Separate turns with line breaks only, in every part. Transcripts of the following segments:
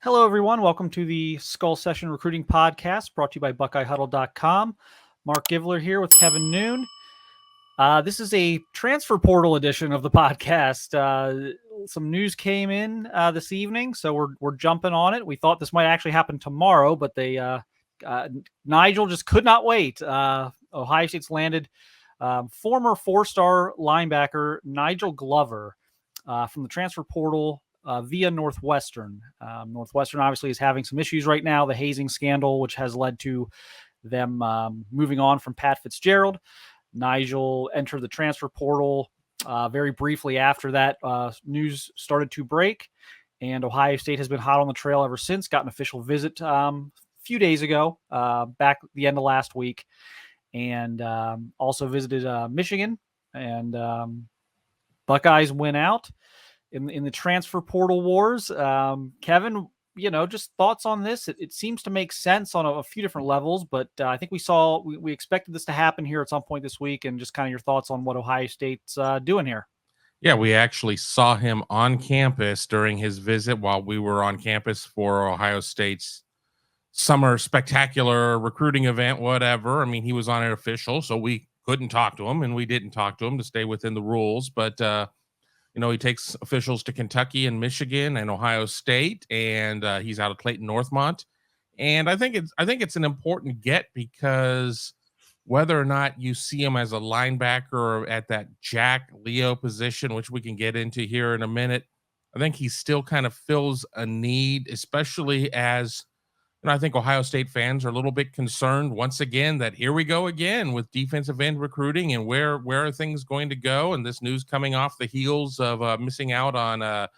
Hello, everyone. Welcome to the Skull Session Recruiting Podcast brought to you by BuckeyeHuddle.com. Mark Givler here with Kevin Noon. This is a transfer portal edition of the podcast. Some news came in this evening, so we're jumping on it. We thought this might actually happen tomorrow, but Nigel just could not wait. Ohio State's landed former four-star linebacker Nigel Glover from the transfer portal via Northwestern. Northwestern obviously is having some issues right now. The hazing scandal, which has led to them moving on from Pat Fitzgerald. Nigel entered the transfer portal very briefly after that news started to break, and Ohio State has been hot on the trail ever since. Got an official visit a few days ago, back at the end of last week, and also visited Michigan, and Buckeyes win out in the transfer portal wars. Kevin, just thoughts on this. It seems to make sense on a few different levels, but I think we expected this to happen here at some point this week, and just kind of your thoughts on what Ohio State's doing here.
Yeah, we actually saw him on campus during his visit while we were on campus for Ohio State's summer spectacular recruiting event, whatever. I mean, he was on an official, so we couldn't talk to him, and we didn't talk to him to stay within the rules. But he takes officials to Kentucky and Michigan and Ohio State, and he's out of Clayton, Northmont. And I think it's an important get, because whether or not you see him as a linebacker or at that Jack Leo position, which we can get into here in a minute, I think he still kind of fills a need, especially as I think Ohio State fans are a little bit concerned once again that here we go again with defensive end recruiting, and where are things going to go? And this news coming off the heels of missing out on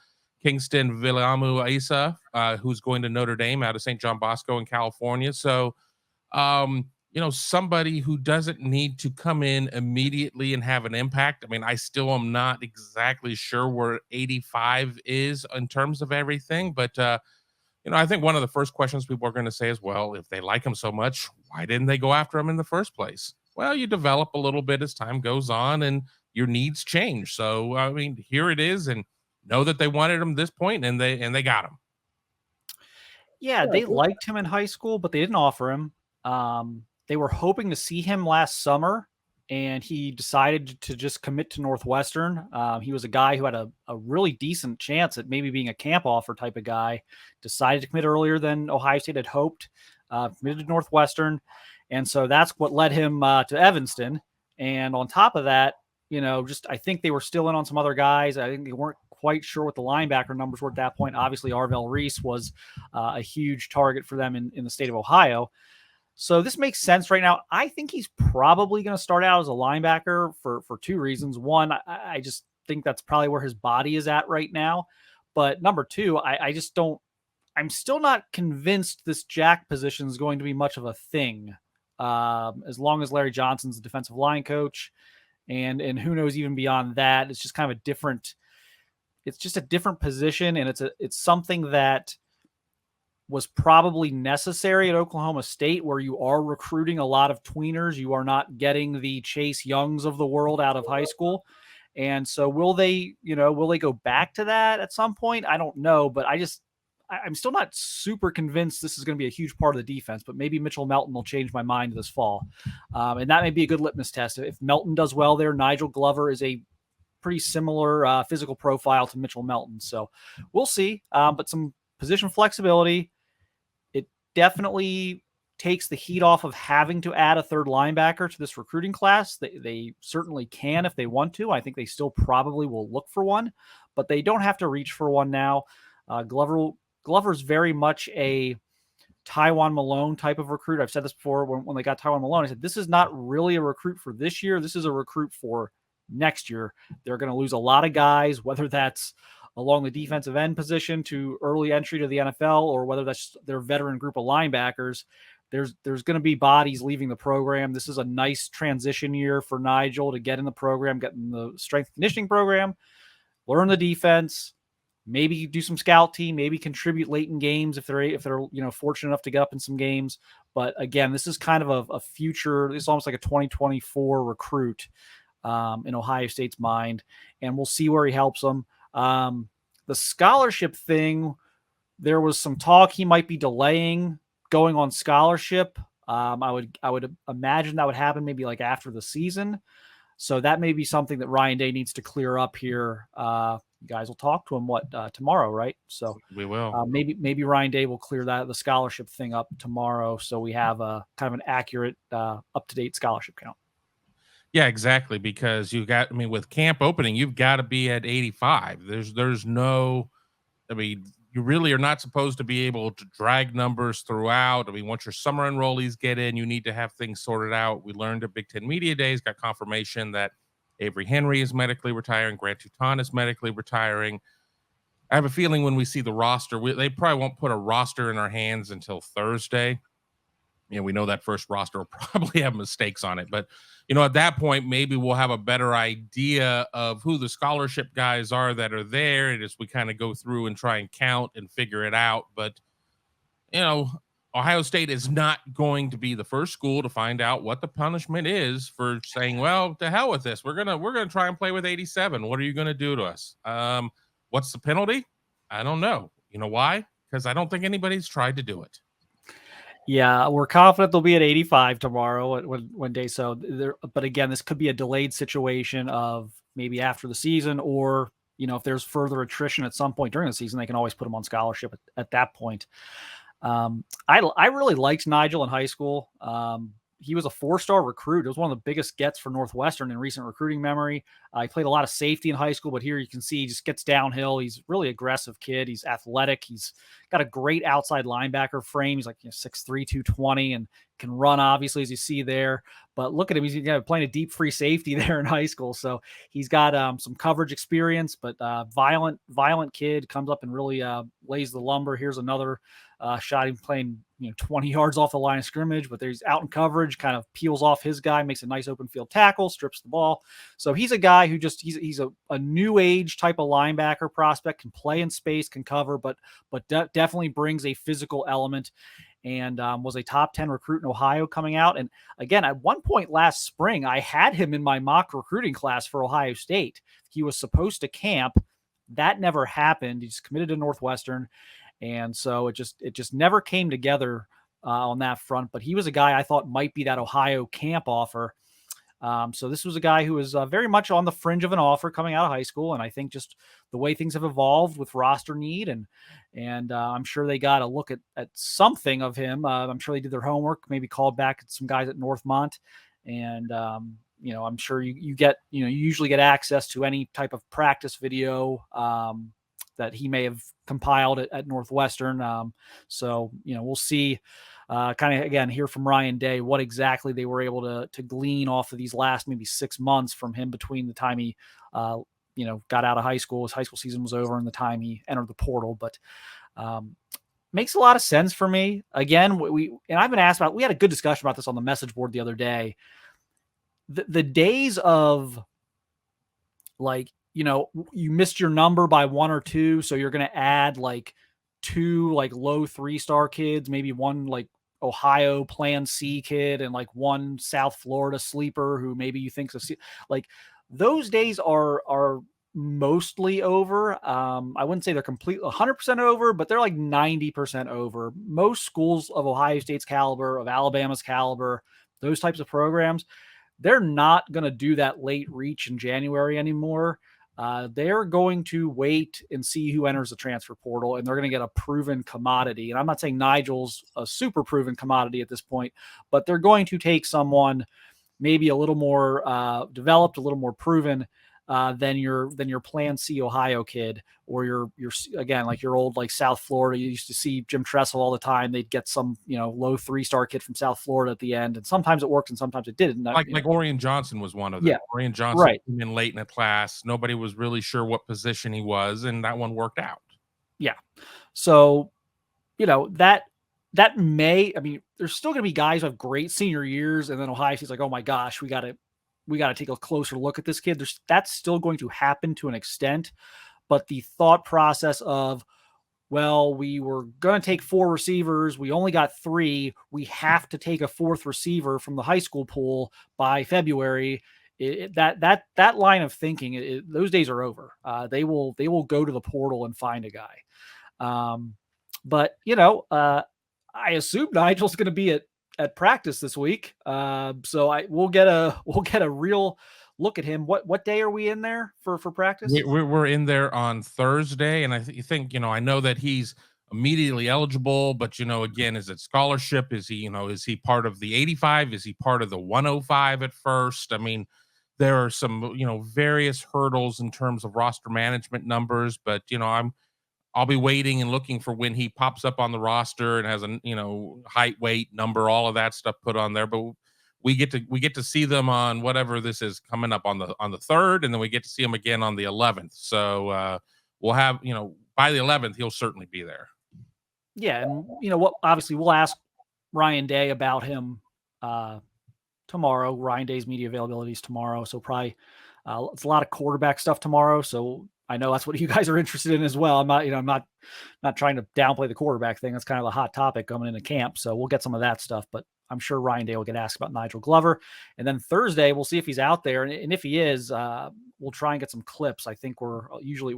Kingston Villamu Asa, who's going to Notre Dame out of St. John Bosco in California. So, somebody who doesn't need to come in immediately and have an impact. I mean, I still am not exactly sure where 85 is in terms of everything, but I think one of the first questions people are going to say is, well, if they like him so much, why didn't they go after him in the first place? Well, you develop a little bit as time goes on and your needs change. So, I mean, here it is, and know that they wanted him this point, and they got him.
Yeah, they liked him in high school, but they didn't offer him. They were hoping to see him last summer, and he decided to just commit to Northwestern. He was a guy who had a really decent chance at maybe being a camp offer type of guy. Decided to commit earlier than Ohio State had hoped. Committed to Northwestern, and so that's what led him to Evanston. And on top of that, I think they were still in on some other guys. I think they weren't quite sure what the linebacker numbers were at that point. Obviously, Arvell Reese was a huge target for them in the state of Ohio. So this makes sense right now. I think he's probably going to start out as a linebacker for two reasons. One, I just think that's probably where his body is at right now. But number two, I'm still not convinced this jack position is going to be much of a thing. As long as Larry Johnson's the defensive line coach, and who knows even beyond that, it's just kind of a different position. And it's something that was probably necessary at Oklahoma State, where you are recruiting a lot of tweeners. You are not getting the Chase Youngs of the world out of high school. And so will they go back to that at some point? I don't know, but I'm still not super convinced this is going to be a huge part of the defense, but maybe Mitchell Melton will change my mind this fall. And that may be a good litmus test. If Melton does well there, Nigel Glover is a pretty similar physical profile to Mitchell Melton. So we'll see. But some position flexibility. Definitely takes the heat off of having to add a third linebacker to this recruiting class. They certainly can if they want to. I think they still probably will look for one, but they don't have to reach for one now. Glover's very much a Tywone Malone type of recruit. I've said this before when they got Tywone Malone. I said, this is not really a recruit for this year. This is a recruit for next year. They're going to lose a lot of guys, whether that's along the defensive end position to early entry to the NFL, or whether that's their veteran group of linebackers. There's going to be bodies leaving the program. This is a nice transition year for Nigel to get in the program, get in the strength conditioning program, learn the defense, maybe do some scout team, maybe contribute late in games if they're fortunate enough to get up in some games. But again, this is kind of a future. It's almost like a 2024 recruit in Ohio State's mind, and we'll see where he helps them. The scholarship thing, There was some talk he might be delaying going on scholarship. I would imagine that would happen maybe like after the season. So that may be something that Ryan Day needs to clear up here. You guys will talk to him tomorrow, right? So
We will.
maybe Ryan Day will clear the scholarship thing up tomorrow, so we have a kind of an accurate, up to date scholarship count.
Yeah, exactly. Because with camp opening, you've got to be at 85. There's no, you really are not supposed to be able to drag numbers throughout. Once your summer enrollees get in, you need to have things sorted out. We learned at Big Ten Media Days, got confirmation that Avery Henry is medically retiring, Grant Touton is medically retiring. I have a feeling when we see the roster, they probably won't put a roster in our hands until Thursday. We know that first roster will probably have mistakes on it, but at that point, maybe we'll have a better idea of who the scholarship guys are that are there. And as we kind of go through and try and count and figure it out. But, Ohio State is not going to be the first school to find out what the punishment is for saying, well, to hell with this. We're going to try and play with 87. What are you going to do to us? What's the penalty? I don't know. You know why? Because I don't think anybody's tried to do it.
Yeah, we're confident they'll be at 85 tomorrow when day. So but again, this could be a delayed situation of maybe after the season, or if there's further attrition at some point during the season, they can always put them on scholarship at that point. I really liked Nigel in high school. He was a 4-star recruit. It was one of the biggest gets for Northwestern in recent recruiting memory. He played a lot of safety in high school, but here you can see he just gets downhill. He's a really aggressive kid. He's athletic. He's got a great outside linebacker frame. He's like 6'3", 220, and can run, obviously, as you see there. But look at him. He's playing a deep free safety there in high school. So he's got some coverage experience, but violent kid, comes up and really lays the lumber. Here's another shot him playing 20 yards off the line of scrimmage, but he's out in coverage, kind of peels off his guy, makes a nice open field tackle, strips the ball. So he's a guy who he's a new age type of linebacker prospect, can play in space, can cover, but definitely brings a physical element, and was a top 10 recruit in Ohio coming out. And again, at one point last spring, I had him in my mock recruiting class for Ohio State. He was supposed to camp. That never happened. He's committed to Northwestern. And so it just never came together on that front. But he was a guy I thought might be that Ohio camp offer. So this was a guy who was very much on the fringe of an offer coming out of high school. And I think just the way things have evolved with roster need, and I'm sure they got a look at something of him. I'm sure they did their homework, maybe called back some guys at Northmont. And, I'm sure you usually get access to any type of practice video that he may have compiled at Northwestern. So, we'll see kind of, again, hear from Ryan Day what exactly they were able to glean off of these last maybe 6 months from him between the time he, got out of high school, his high school season was over, and the time he entered the portal. But makes a lot of sense for me. Again, I've been asked we had a good discussion about this on the message board the other day. The days of you missed your number by 1 or 2, so you're going to add 2 low 3-star kids, maybe 1 Ohio Plan C kid, and 1 South Florida sleeper who maybe you think's those days are mostly over. I wouldn't say they're completely 100% over, but they're 90% over. Most schools of Ohio State's caliber, of Alabama's caliber, those types of programs, they're not going to do that late reach in January anymore. They're going to wait and see who enters the transfer portal, and they're going to get a proven commodity. And I'm not saying Nigel's a super proven commodity at this point, but they're going to take someone maybe a little more developed, a little more proven than your Plan C Ohio kid, or your again, your old South Florida. You used to see Jim Tressel all the time. They'd get some low 3-star kid from South Florida at the end, and sometimes it worked and sometimes it didn't.
Like Orion Johnson was one of them.
Yeah,
Orion Johnson
right.
came in late in the class. Nobody was really sure what position he was, and that one worked out.
Yeah. So, that may, there's still going to be guys who have great senior years, and then Ohio State's oh my gosh, we got to take a closer look at this kid. That's still going to happen to an extent, but the thought process of, well, we were going to take 4 receivers, we only got 3, we have to take a 4th receiver from the high school pool by February. That line of thinking, those days are over. They will go to the portal and find a guy. But I assume Nigel's going to be at practice this week. So we'll get a real look at him. What day are we in there for practice?
We're in there on Thursday, and I think I know that he's immediately eligible, but again, is it scholarship? Is he part of the 85? Is he part of the 105 at first? I mean, there are some various hurdles in terms of roster management numbers, but I'll be waiting and looking for when he pops up on the roster and has a height, weight, number, all of that stuff put on there. But we get to see them on whatever this is coming up on the 3rd, and then we get to see him again on the 11th. So we'll have by the 11th he'll certainly be there.
Yeah, and what? Obviously, we'll ask Ryan Day about him tomorrow. Ryan Day's media availability is tomorrow, so probably it's a lot of quarterback stuff tomorrow. So I know that's what you guys are interested in as well. I'm not trying to downplay the quarterback thing. That's kind of a hot topic coming into camp. So we'll get some of that stuff, but I'm sure Ryan Day will get asked about Nigel Glover. And then Thursday, we'll see if he's out there. And if he is, we'll try and get some clips. I think we're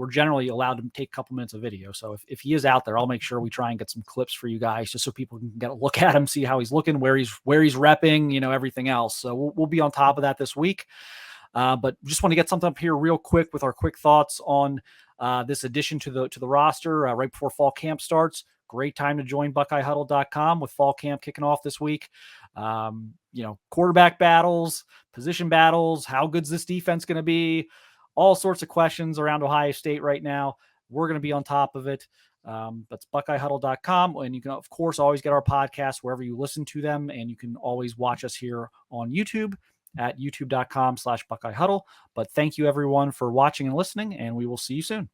generally allowed to take a couple minutes of video. So if he is out there, I'll make sure we try and get some clips for you guys, just so people can get a look at him, see how he's looking, where he's repping, everything else. So we'll be on top of that this week. But just want to get something up here real quick with our quick thoughts on this addition to the roster right before fall camp starts. Great time to join BuckeyeHuddle.com with fall camp kicking off this week. Quarterback battles, position battles, how good's this defense going to be? All sorts of questions around Ohio State right now. We're going to be on top of it. That's BuckeyeHuddle.com. And you can, of course, always get our podcasts wherever you listen to them. And you can always watch us here on YouTube at youtube.com/BuckeyeHuddle. But thank you, everyone, for watching and listening, and we will see you soon.